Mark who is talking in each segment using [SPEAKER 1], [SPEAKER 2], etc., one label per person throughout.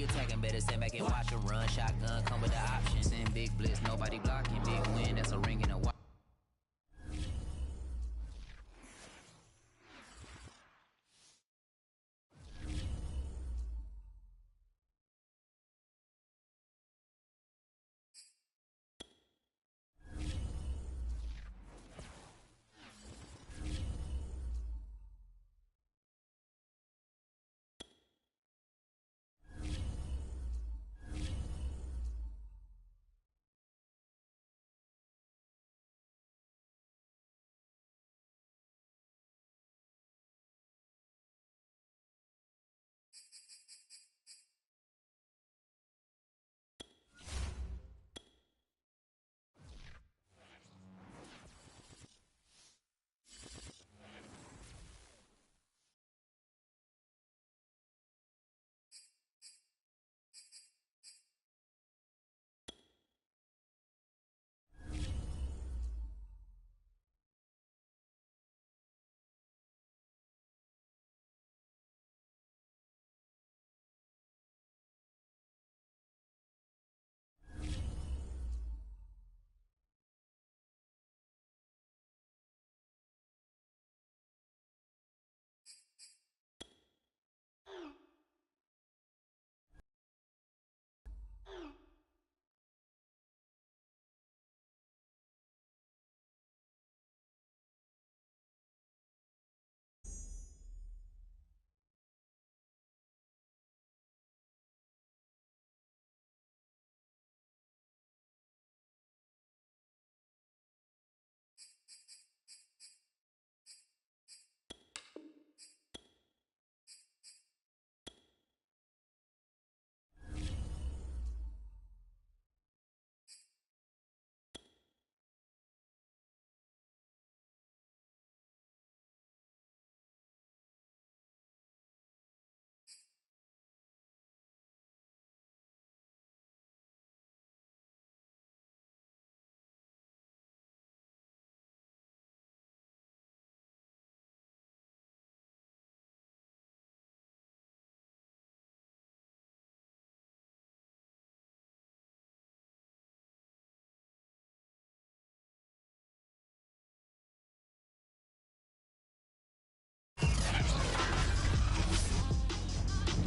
[SPEAKER 1] we attacking, better stand back and watch a run. Shotgun come with the option. Send big blitz, nobody blocking. Big win, that's a ring and a watch.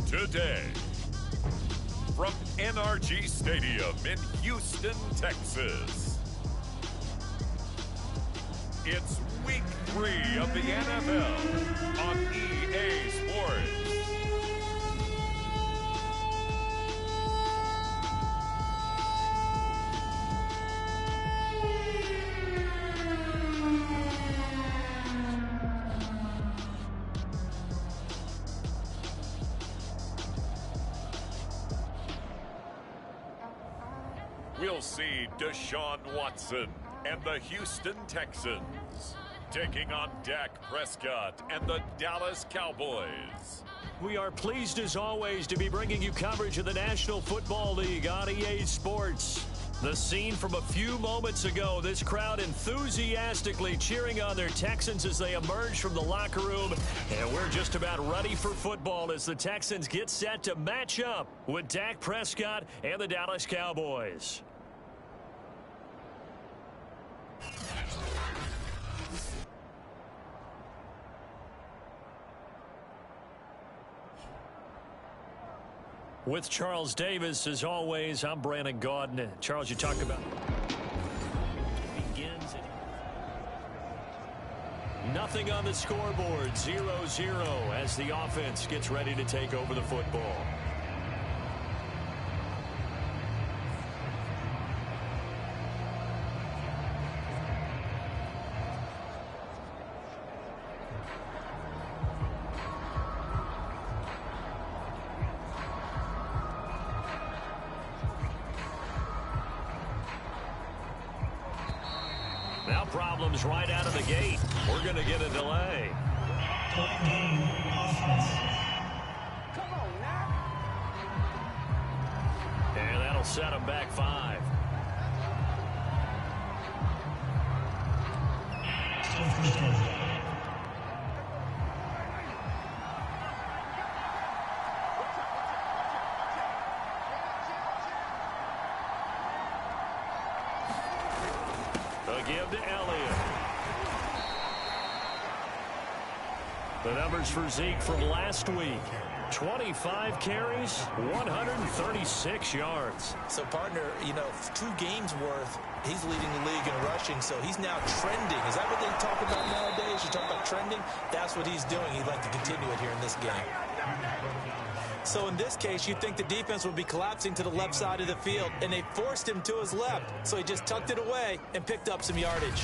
[SPEAKER 2] Today, from NRG Stadium in Houston, Texas, it's Week 3 of the NFL on EA Sports. We'll see Deshaun Watson and the Houston Texans taking on Dak Prescott and the Dallas Cowboys.
[SPEAKER 3] We are pleased as always to be bringing you coverage of the National Football League on EA Sports. The scene from a few moments ago, this crowd enthusiastically cheering on their Texans as they emerge from the locker room. And we're just about ready for football as the Texans get set to match up with Dak Prescott and the Dallas Cowboys. With Charles Davis, as always, I'm Brandon Gaudin. Charles, you talk about begins. Nothing on the scoreboard, 0-0 as the offense gets ready to take over the football. Now problems right out of the gate. We're going to get a delay.
[SPEAKER 1] Come on now.
[SPEAKER 3] And that'll set them back 5. give to Elliott. The numbers for Zeke from last week. 25 carries, 136 yards.
[SPEAKER 4] So, partner, 2 games worth, he's leading the league in rushing, so he's now trending. Is that what they talk about nowadays? You talk about trending? That's what he's doing. He'd like to continue it here in this game. So, in this case, you'd think the defense would be collapsing to the left side of the field, and they forced him to his left. So he just tucked it away and picked up some yardage.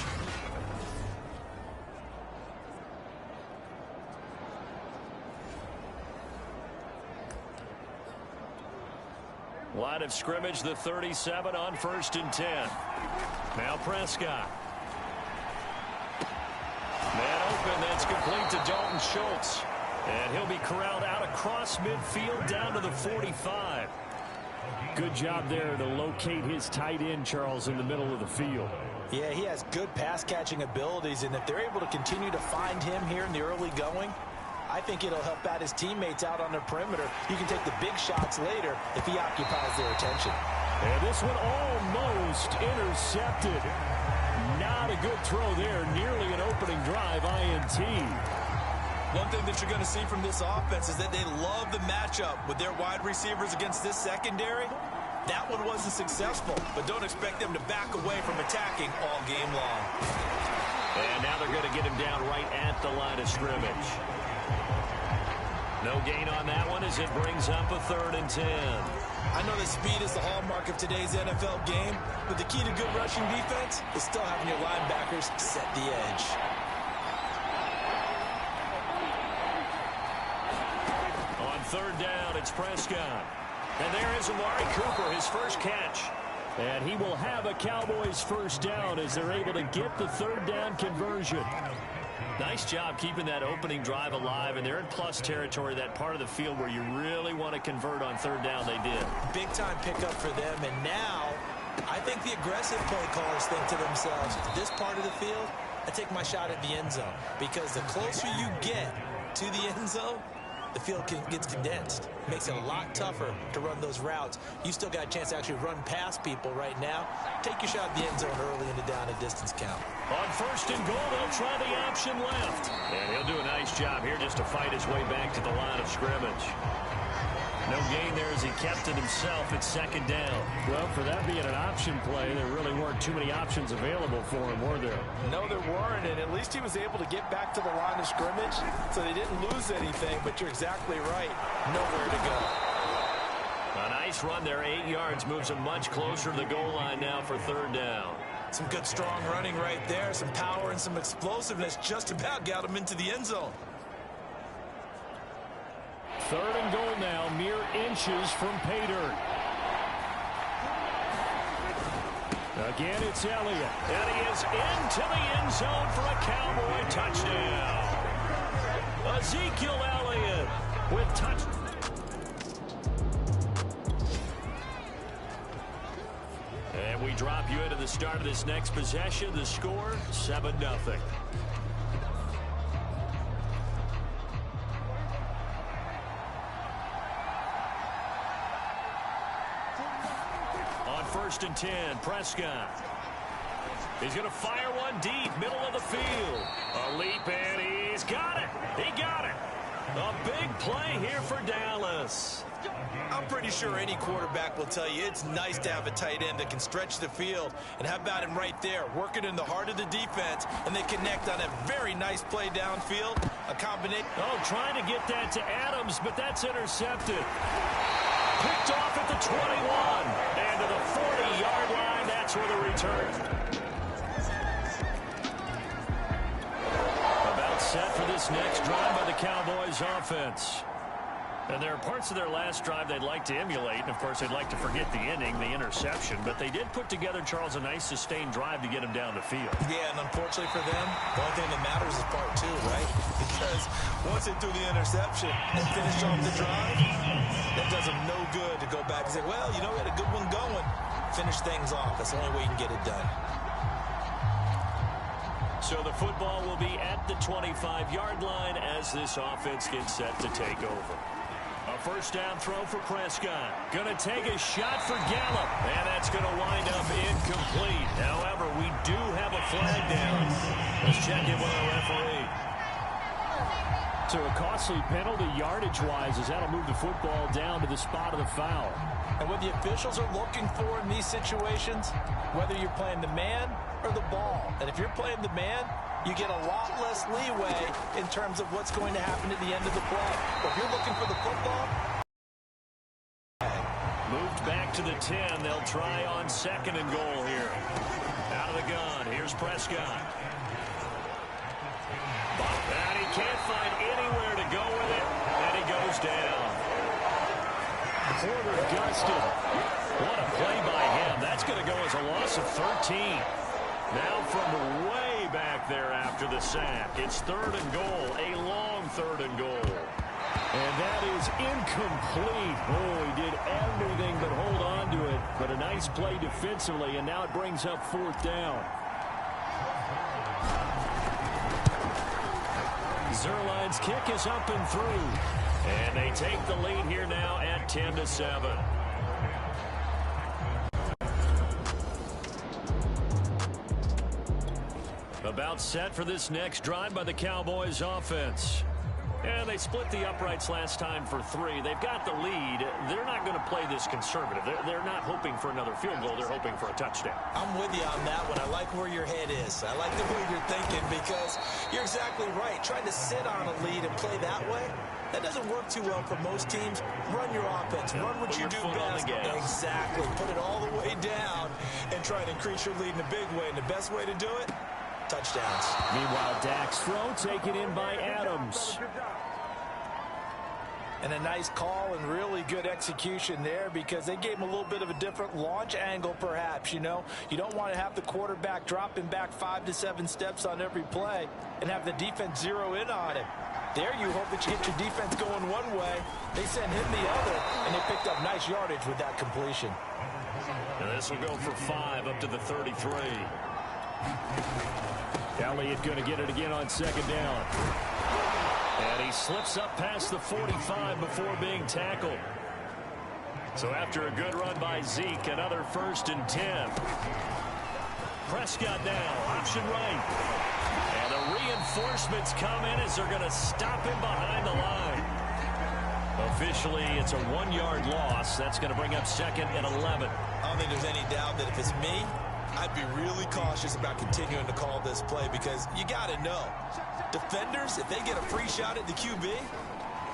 [SPEAKER 3] Line of scrimmage, the 37 on 1st and 10. Now Prescott. Man open, that's complete to Dalton Schultz. And he'll be corralled out across midfield down to the 45.
[SPEAKER 5] Good job there to locate his tight end, Charles, in the middle of the field.
[SPEAKER 4] Yeah, he has good pass-catching abilities, and if they're able to continue to find him here in the early going, I think it'll help out his teammates out on the perimeter. You can take the big shots later if he occupies their attention.
[SPEAKER 5] And this one almost intercepted. Not a good throw there. Nearly an opening drive INT.
[SPEAKER 4] One thing that you're going to see from this offense is that they love the matchup with their wide receivers against this secondary. That one wasn't successful, but don't expect them to back away from attacking all game long.
[SPEAKER 3] And now they're going to get him down right at the line of scrimmage. No gain on that one as it brings up a 3rd and 10.
[SPEAKER 4] I know that speed is the hallmark of today's NFL game, but the key to good rushing defense is still having your linebackers set the edge.
[SPEAKER 3] On 3rd down, it's Prescott. And there is Amari Cooper, his first catch.
[SPEAKER 5] And he will have a Cowboys first down as they're able to get the 3rd down conversion.
[SPEAKER 3] Nice job keeping that opening drive alive, and they're in plus territory, that part of the field where you really want to convert on 3rd down. They did.
[SPEAKER 4] Big-time pickup for them, and now I think the aggressive play callers think to themselves, this part of the field, I take my shot at the end zone, because the closer you get to the end zone, the field gets condensed. Makes it a lot tougher to run those routes. You still got a chance to actually run past people right now. Take your shot at the end zone early in the down and distance count.
[SPEAKER 3] On 1st and goal, they'll try the option left. And he'll do a nice job here just to fight his way back to the line of scrimmage. No gain there as he kept it himself at 2nd down.
[SPEAKER 5] Well, for that being an option play, there really weren't too many options available for him, were there?
[SPEAKER 4] No, there weren't, and at least he was able to get back to the line of scrimmage, so they didn't lose anything, but you're exactly right. Nowhere to go.
[SPEAKER 3] A nice run there, 8 yards, moves him much closer to the goal line now for 3rd down.
[SPEAKER 4] Some good, strong running right there, some power and some explosiveness just about got him into the end zone.
[SPEAKER 5] 3rd and goal now, mere inches from pay dirt. Again, it's Elliott.
[SPEAKER 3] And he is into the end zone for a Cowboy touchdown. Ezekiel Elliott with touchdown. And we drop you into the start of this next possession. The score, 7-0. On 1st and 10, Prescott. He's going to fire one deep, middle of the field. A leap, and he's got it. He got it. A big play here for Dallas.
[SPEAKER 4] I'm pretty sure any quarterback will tell you it's nice to have a tight end that can stretch the field. And how about him right there, working in the heart of the defense, and they connect on a very nice play downfield. A combination.
[SPEAKER 3] Oh, trying to get that to Adams, but that's intercepted. Picked off at the 21. And to the 40-yard line, that's where the return. About set for this next drive by the Cowboys offense. And there are parts of their last drive they'd like to emulate, and of course they'd like to forget the inning, the interception, but they did put together, Charles, a nice sustained drive to get him down the field.
[SPEAKER 4] Yeah, and unfortunately for them, the only thing that matters is part 2, right? Because once they do the interception and finish off the drive, that does them no good to go back and say, well, you know, we had a good one going. Finish things off. That's the only way you can get it done.
[SPEAKER 3] So the football will be at the 25-yard line as this offense gets set to take over. A first down throw for Prescott. Going to take a shot for Gallup. And that's going to wind up incomplete. However, we do have a flag down. Let's check in with our referee.
[SPEAKER 5] So a costly penalty yardage-wise as that'll move the football down to the spot of the foul.
[SPEAKER 4] And what the officials are looking for in these situations, whether you're playing the man or the ball. And if you're playing the man, you get a lot less leeway in terms of what's going to happen at the end of the play. But if you're looking for the football,
[SPEAKER 3] moved back to the 10. They'll try on 2nd and goal here. Out of the gun. Here's Prescott. And he can't find anywhere to go with it. And he goes down.
[SPEAKER 5] Porter gusted.
[SPEAKER 3] What a play by him. That's going to go as a loss of 13. Now from way back there after the sack. It's 3rd and goal. A long 3rd and goal.
[SPEAKER 5] And that is incomplete. Oh, he did everything but hold on to it. But a nice play defensively, and now it brings up 4th down.
[SPEAKER 3] Zerline's kick is up and through. And they take the lead here now at 10-7. About set for this next drive by the Cowboys offense. And they split the uprights last time for 3. They've got the lead. They're not going to play this conservative. They're not hoping for another field goal. They're hoping for a touchdown.
[SPEAKER 4] I'm with you on that one. I like where your head is. I like the way you're thinking because you're exactly right. Trying to sit on a lead and play that way, that doesn't work too well for most teams. Run your offense. Run what you do best. Exactly. Put it all the way down and try to increase your lead in a big way. And the best way to do it, touchdowns.
[SPEAKER 5] Meanwhile, Dak's throw taken in by Adams.
[SPEAKER 4] And a nice call and really good execution there because they gave him a little bit of a different launch angle perhaps, you know. You don't want to have the quarterback dropping back 5 to 7 steps on every play and have the defense zero in on him. There you hope that you get your defense going one way. They sent him the other, and they picked up nice yardage with that completion.
[SPEAKER 3] And this will go for 5 up to the 33.
[SPEAKER 5] Elliott going to get it again on 2nd down.
[SPEAKER 3] And he slips up past the 45 before being tackled. So after a good run by Zeke, another 1st and 10. Prescott now, option right. And the reinforcements come in as they're going to stop him behind the line. Officially, it's a 1-yard loss. That's going to bring up 2nd and 11.
[SPEAKER 4] I don't think there's any doubt that if it's me, I'd be really cautious about continuing to call this play because you got to know. Defenders, if they get a free shot at the QB,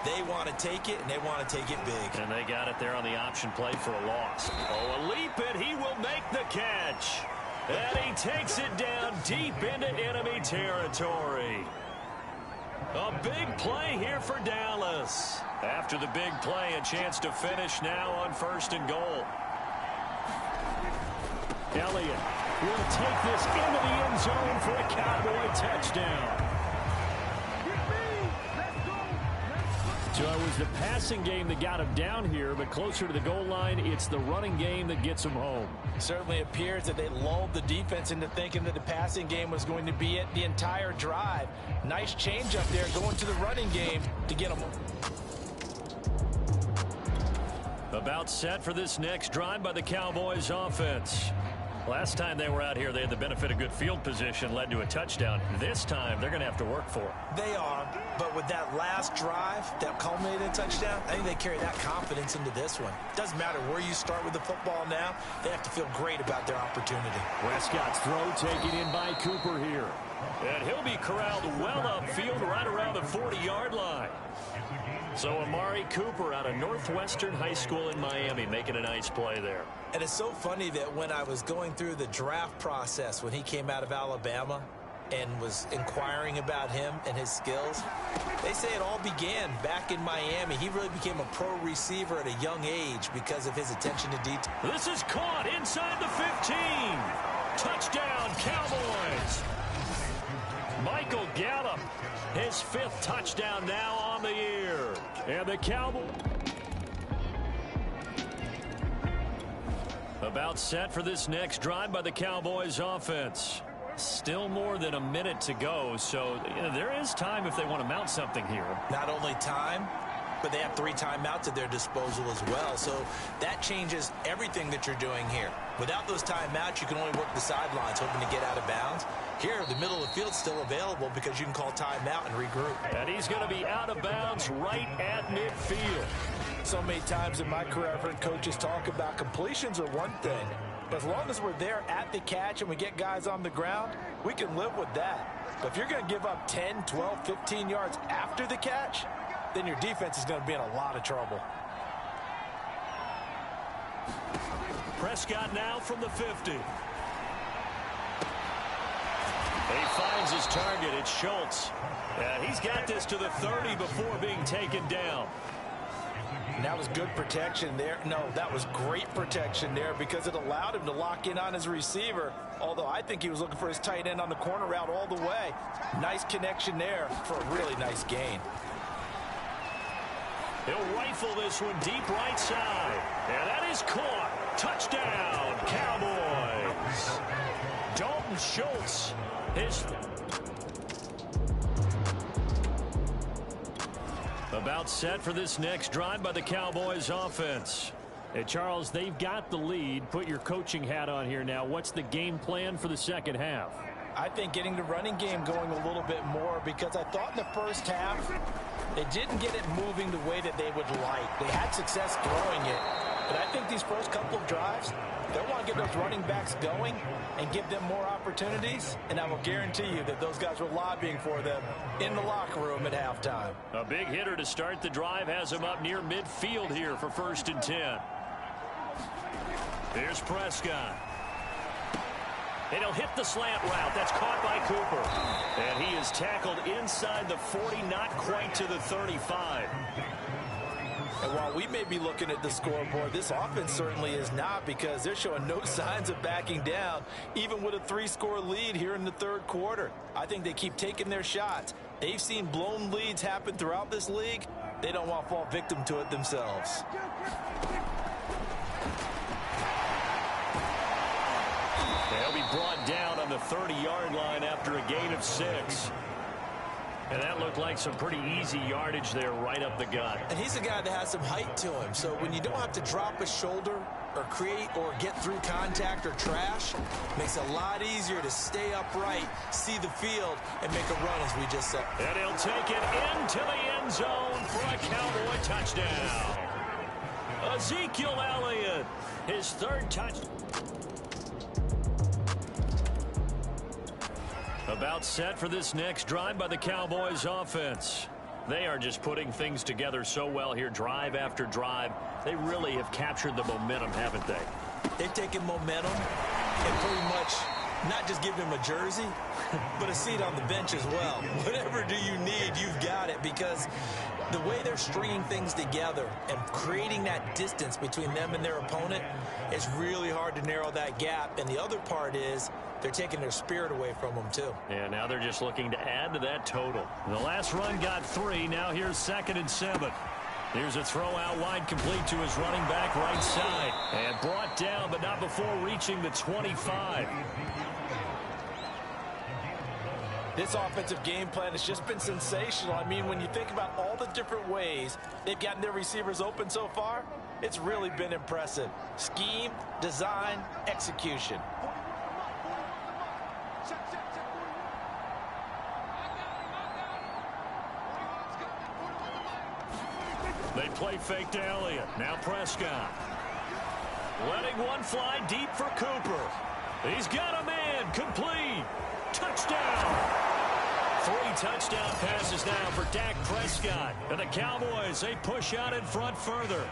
[SPEAKER 4] they want to take it, and they want to take it big.
[SPEAKER 3] And they got it there on the option play for a loss. Oh, a leap, and he will make the catch. And he takes it down deep into enemy territory. A big play here for Dallas. After the big play, a chance to finish now on 1st and goal.
[SPEAKER 5] Elliott will take this into the end zone for a Cowboy touchdown. So it was the passing game that got him down here, but closer to the goal line, it's the running game that gets him home.
[SPEAKER 4] Certainly appears that they lulled the defense into thinking that the passing game was going to be it the entire drive. Nice change up there going to the running game to get him.
[SPEAKER 3] About set for this next drive by the Cowboys offense. Last time they were out here, they had the benefit of good field position, led to a touchdown. This time, they're going to have to work for it.
[SPEAKER 4] They are, but with that last drive that culminated in a touchdown, I think they carry that confidence into this one. Doesn't matter where you start with the football now, they have to feel great about their opportunity.
[SPEAKER 5] Prescott's throw taken in by Cooper here.
[SPEAKER 3] And he'll be corralled well upfield right around the 40-yard line. So Amari Cooper out of Northwestern High School in Miami making a nice play there.
[SPEAKER 4] And it's so funny that when I was going through the draft process when he came out of Alabama and was inquiring about him and his skills, they say it all began back in Miami. He really became a pro receiver at a young age because of his attention to detail.
[SPEAKER 3] This is caught inside the 15. Touchdown, Cowboys. Michael Gallup, his 5th touchdown now on the year.
[SPEAKER 5] And the Cowboys.
[SPEAKER 3] About set for this next drive by the Cowboys offense. Still more than a minute to go, so there is time if they want to mount something here.
[SPEAKER 4] Not only time, but they have 3 timeouts at their disposal as well. So that changes everything that you're doing here. Without those timeouts, you can only work the sidelines, hoping to get out of bounds. Here, the middle of the field's still available because you can call timeout and regroup.
[SPEAKER 3] And he's going to be out of bounds right at midfield.
[SPEAKER 4] So many times in my career, I've heard coaches talk about completions are one thing. As long as we're there at the catch and we get guys on the ground, we can live with that. But if you're going to give up 10, 12, 15 yards after the catch, then your defense is going to be in a lot of trouble.
[SPEAKER 3] Prescott now from the 50. He finds his target. It's Schultz. And he's got this to the 30 before being taken down.
[SPEAKER 4] And that was good protection there. No, that was great protection there because it allowed him to lock in on his receiver, although I think he was looking for his tight end on the corner route all the way. Nice connection there for a really nice gain.
[SPEAKER 3] He'll rifle this one deep right side. And that is caught. Touchdown, Cowboys. Dalton Schultz. About set for this next drive by the Cowboys offense. Hey, Charles, they've got the lead. Put your coaching hat on here now. What's the game plan for the second half?
[SPEAKER 4] I think getting the running game going a little bit more because I thought in the first half they didn't get it moving the way that they would like. They had success throwing it, but I think these first couple of drives, they want to get those running backs going and give them more opportunities, and I will guarantee you that those guys were lobbying for them in the locker room at halftime.
[SPEAKER 3] A big hitter to start the drive has him up near midfield here for 1st and 10. Here's Prescott. And he'll hit the slant route. That's caught by Cooper. And he is tackled inside the 40, not quite to the 35.
[SPEAKER 4] And while we may be looking at the scoreboard, this offense certainly is not because they're showing no signs of backing down, even with a 3-score lead here in the 3rd quarter. I think they keep taking their shots. They've seen blown leads happen throughout this league. They don't want to fall victim to it themselves.
[SPEAKER 3] They'll be brought down on the 30-yard line after a gain of 6. And that looked like some pretty easy yardage there right up the gut.
[SPEAKER 4] And he's a guy that has some height to him. So when you don't have to drop a shoulder or create or get through contact or trash, makes it a lot easier to stay upright, see the field, and make a run, as we just said.
[SPEAKER 3] And he'll take it into the end zone for a Cowboy touchdown. Ezekiel Elliott, his 3rd touchdown. About set for this next drive by the Cowboys offense. They are just putting things together so well here, drive after drive. They really have captured the momentum, haven't they?
[SPEAKER 4] They've taken momentum and pretty much not just given him a jersey, but a seat on the bench as well. Whatever do you need, you've got it, because the way they're stringing things together and creating that distance between them and their opponent, it's really hard to narrow that gap. And the other part is they're taking their spirit away from them, too.
[SPEAKER 3] And now they're just looking to add to that total. The last run got 3. Now here's 2nd and 7. Here's a throw out wide, complete to his running back right side. And brought down, but not before reaching the 25.
[SPEAKER 4] This offensive game plan has just been sensational. I mean, when you think about all the different ways they've gotten their receivers open so far, it's really been impressive. Scheme, design, execution.
[SPEAKER 3] They play fake to Elliott. Now Prescott. Letting one fly deep for Cooper. He's got a man. Complete. Touchdown. 3 touchdown passes now for Dak Prescott. And the Cowboys, they push out in front further.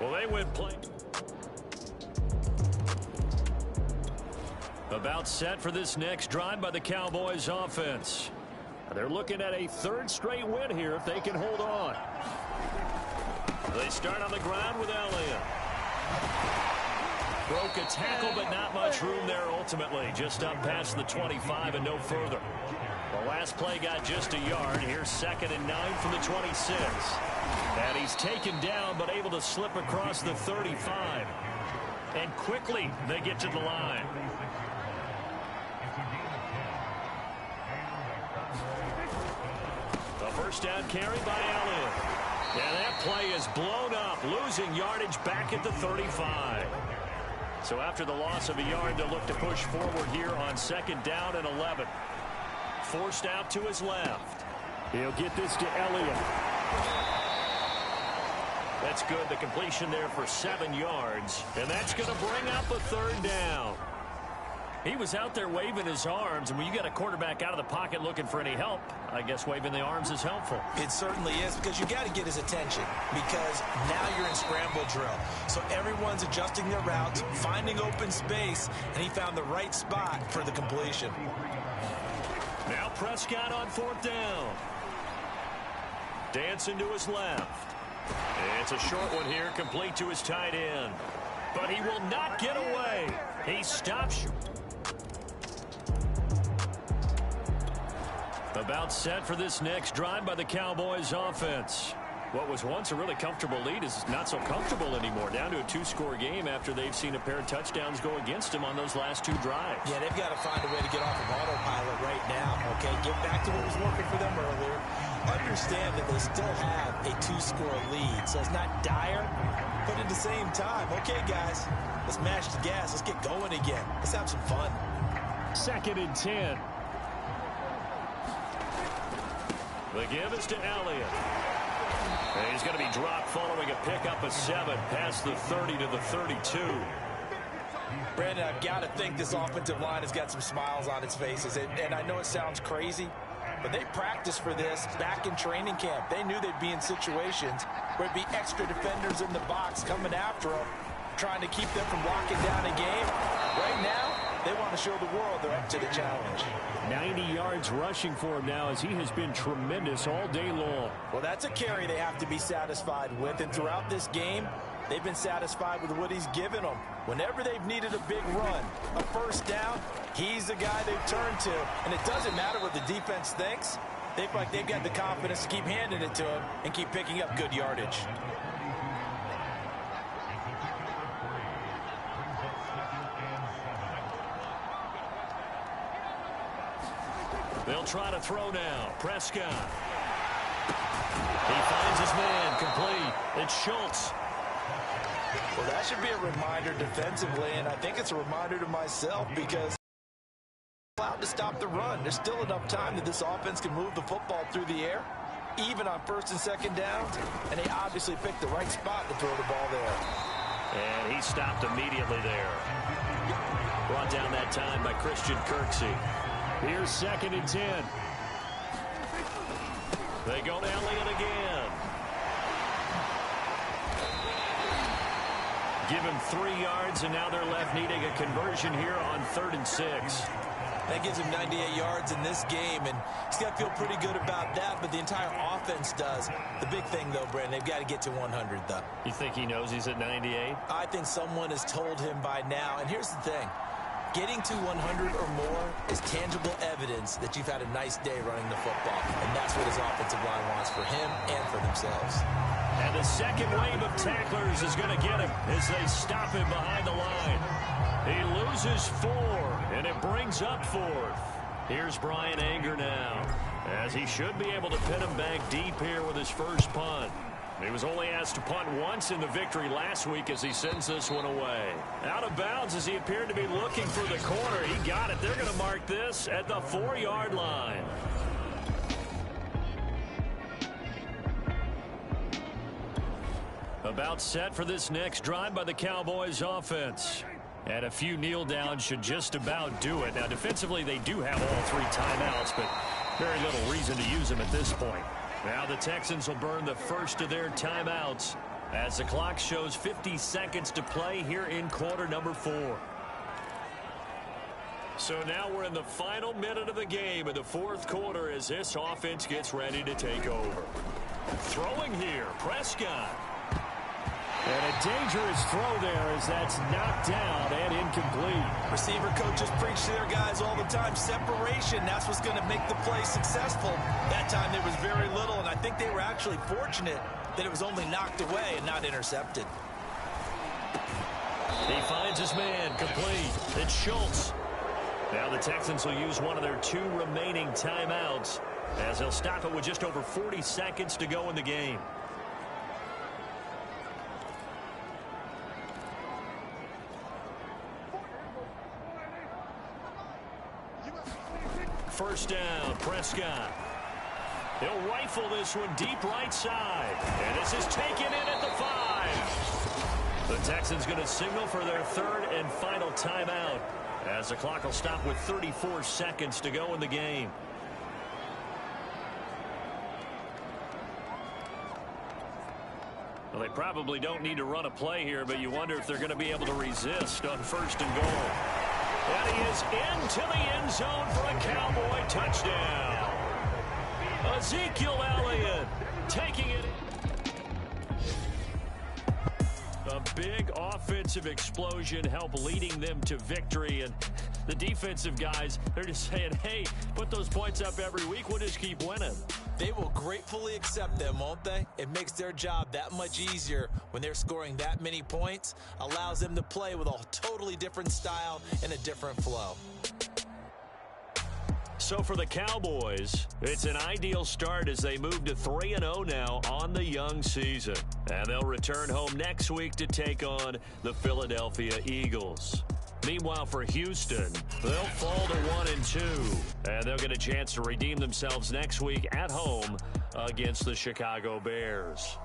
[SPEAKER 3] Well, they win play. About set for this next drive by the Cowboys offense. They're looking at a 3rd straight win here if they can hold on. They start on the ground with Elliott. Broke a tackle, but not much room there ultimately. Just up past the 25 and no further. The last play got just a yard. Here's 2nd and 9 from the 26. And he's taken down, but able to slip across the 35. And quickly, they get to the line. The first down carry by Elliott. And that play is blown up, losing yardage back at the 35. So after the loss of a yard, they'll look to push forward here on 2nd down and 11. Forced out to his left.
[SPEAKER 5] He'll get this to Elliott.
[SPEAKER 3] That's good. The completion there for 7 yards. And that's going to bring up a 3rd down. He was out there waving his arms, and when you got a quarterback out of the pocket looking for any help, I guess waving the arms is helpful.
[SPEAKER 4] It certainly is, because you got to get his attention, because now you're in scramble drill. So everyone's adjusting their routes, finding open space, and he found the right spot for the completion.
[SPEAKER 3] Now Prescott on 4th down. Dancing to his left. It's a short one here, complete to his tight end. But he will not get away. He stops. About set for this next drive by the Cowboys offense. What was once a really comfortable lead is not so comfortable anymore. Down to a 2-score game after they've seen a pair of touchdowns go against them on those last 2 drives.
[SPEAKER 4] Yeah, they've got to find a way to get off of autopilot right now, okay? Get back to what was working for them earlier. Understand that they still have a 2-score lead, so it's not dire, but at the same time, okay, guys, let's mash the gas. Let's get going again. Let's have some fun.
[SPEAKER 5] 2nd and 10.
[SPEAKER 3] The give is to Elliott. And he's going to be dropped following a pickup of 7 past the 30 to the 32.
[SPEAKER 4] Brandon, I've got to think this offensive line has got some smiles on its faces. And I know it sounds crazy, but they practiced for this back in training camp. They knew they'd be in situations where it'd be extra defenders in the box coming after them, trying to keep them from locking down a game. Right now, they want to show the world they're up to the challenge.
[SPEAKER 5] 90 yards rushing for him now, as he has been tremendous all day long.
[SPEAKER 4] Well, that's a carry they have to be satisfied with. And throughout this game, they've been satisfied with what he's given them. Whenever they've needed a big run, a 1st down, he's the guy they've turned to. And it doesn't matter what the defense thinks. They feel like they've got the confidence to keep handing it to him and keep picking up good yardage.
[SPEAKER 3] They'll try to throw now. Prescott. He finds his man, complete. It's Schultz.
[SPEAKER 4] Well, that should be a reminder defensively, and I think it's a reminder to myself, because allowed to stop the run. There's still enough time that this offense can move the football through the air, even on 1st and 2nd downs, and they obviously picked the right spot to throw the ball there.
[SPEAKER 3] And he stopped immediately there. Brought down that time by Christian Kirksey.
[SPEAKER 5] Here's 2nd and 10.
[SPEAKER 3] They go to Elliott again. Give him 3 yards, and now they're left needing a conversion here on 3rd and 6.
[SPEAKER 4] That gives him 98 yards in this game, and he's got to feel pretty good about that, but the entire offense does. The big thing, though, Brandon, they've got to get to 100, though.
[SPEAKER 3] You think he knows he's at 98?
[SPEAKER 4] I think someone has told him by now, and here's the thing. Getting to 100 or more is tangible evidence that you've had a nice day running the football. And that's what his offensive line wants for him and for themselves.
[SPEAKER 3] And the second wave of tacklers is going to get him as they stop him behind the line. He loses 4, and it brings up 4th. Here's Brian Anger now, as he should be able to pin him back deep here with his first punt. He was only asked to punt once in the victory last week as he sends this one away. Out of bounds as he appeared to be looking for the corner. He got it. They're going to mark this at the 4-yard line. About set for this next drive by the Cowboys offense. And a few kneel downs should just about do it. Now, defensively, they do have all 3 timeouts, but very little reason to use them at this point. Now the Texans will burn the first of their timeouts as the clock shows 50 seconds to play here in quarter number 4. So now we're in the final minute of the game in the 4th quarter as this offense gets ready to take over. Throwing here, Prescott.
[SPEAKER 5] And a dangerous throw there as that's knocked down and incomplete.
[SPEAKER 4] Receiver coaches preach to their guys all the time. Separation, that's what's going to make the play successful. That time there was very little, and I think they were actually fortunate that it was only knocked away and not intercepted.
[SPEAKER 3] He finds his man, complete. It's Schultz. Now the Texans will use one of their 2 remaining timeouts as they'll stop it with just over 40 seconds to go in the game. first down. Prescott. He'll rifle this one deep right side. And this is taken in at the 5. The Texans going to signal for their third and final timeout, as the clock will stop with 34 seconds to go in the game. Well, they probably don't need to run a play here, but you wonder if they're going to be able to resist on first and goal. And he is into the end zone for a Cowboy touchdown. Ezekiel Elliott taking it. A big offensive explosion helped leading them to victory. And the defensive guys, they're just saying, hey, put those points up every week. We'll just keep winning.
[SPEAKER 4] They will gratefully accept them, won't they? It makes their job that much easier when they're scoring that many points. Allows them to play with a totally different style and a different flow.
[SPEAKER 3] So for the Cowboys, it's an ideal start as they move to 3-0 now on the young season. And they'll return home next week to take on the Philadelphia Eagles. Meanwhile, for Houston, they'll fall to 1-2. And they'll get a chance to redeem themselves next week at home against the Chicago Bears.